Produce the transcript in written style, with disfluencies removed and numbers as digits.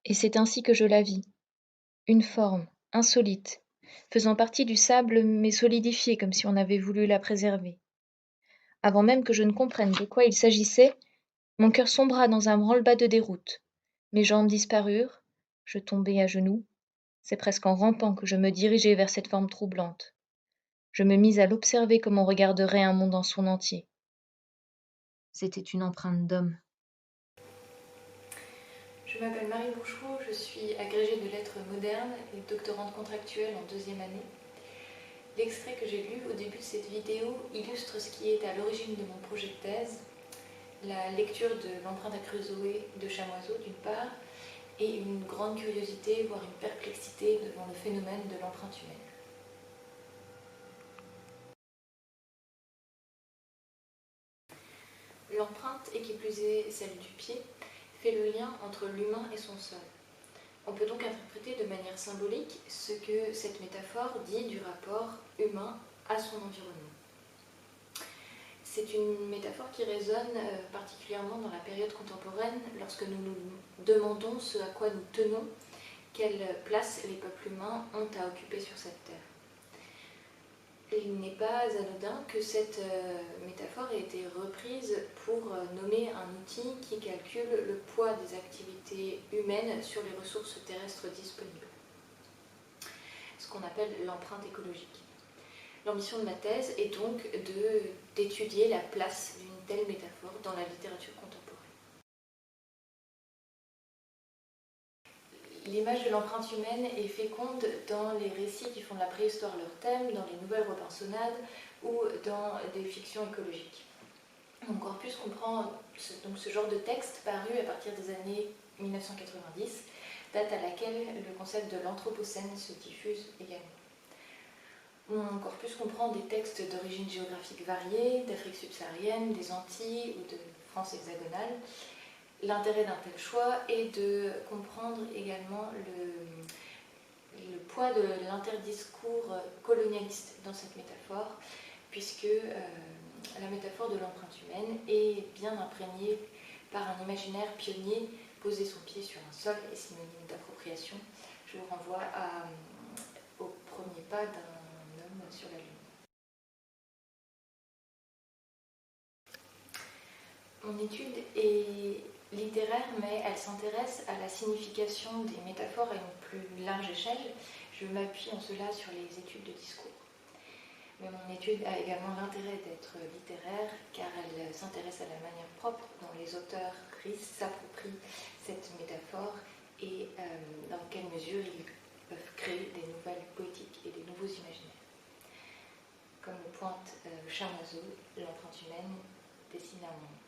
Et c'est ainsi que je la vis, une forme, insolite, faisant partie du sable mais solidifiée comme si on avait voulu la préserver. Avant même que je ne comprenne de quoi il s'agissait, mon cœur sombra dans un branle-bas de déroute. Mes jambes disparurent, je tombai à genoux. C'est presque en rampant que je me dirigeai vers cette forme troublante. Je me mis à l'observer comme on regarderait un monde en son entier. C'était une empreinte d'homme. Je m'appelle Marie Bouchereau, je suis agrégée de lettres modernes et doctorante contractuelle en 2e année. L'extrait que j'ai lu au début de cette vidéo illustre ce qui est à l'origine de mon projet de thèse, la lecture de l'empreinte à Crusoé de Chamoiseau d'une part, et une grande curiosité, voire une perplexité devant le phénomène de l'empreinte humaine. L'empreinte, et qui plus est celle du pied, fait le lien entre l'humain et son sol. On peut donc interpréter de manière symbolique ce que cette métaphore dit du rapport humain à son environnement. C'est une métaphore qui résonne particulièrement dans la période contemporaine lorsque nous nous demandons ce à quoi nous tenons, quelle place les peuples humains ont à occuper sur cette terre. Il n'est pas anodin que cette métaphore ait été reprise pour nommer un outil qui calcule le poids des activités humaines sur les ressources terrestres disponibles, ce qu'on appelle l'empreinte écologique. L'ambition de ma thèse est donc d'étudier la place d'une telle métaphore dans la littérature contemporaine. L'image de l'empreinte humaine est féconde dans les récits qui font de la préhistoire leur thème, dans les nouvelles Robinsonades ou dans des fictions écologiques. Mon corpus comprend ce genre de texte paru à partir des années 1990, date à laquelle le concept de l'anthropocène se diffuse également. Mon corpus comprend des textes d'origine géographique variée, d'Afrique subsaharienne, des Antilles ou de France hexagonale. L'intérêt d'un tel choix est de comprendre également le poids de l'interdiscours colonialiste dans cette métaphore, puisque la métaphore de l'empreinte humaine est bien imprégnée par un imaginaire pionnier. Poser son pied sur un sol est synonyme d'appropriation. Je vous renvoie au premier pas d'un homme sur la Lune. Mon étude est littéraire, mais elle s'intéresse à la signification des métaphores à une plus large échelle. Je m'appuie en cela sur les études de discours. Mais mon étude a également l'intérêt d'être littéraire, car elle s'intéresse à la manière propre dont les auteurs s'approprient cette métaphore et dans quelle mesure ils peuvent créer des nouvelles poétiques et des nouveaux imaginaires. Comme le pointe Chamoiseau, l'empreinte humaine dessine un monde.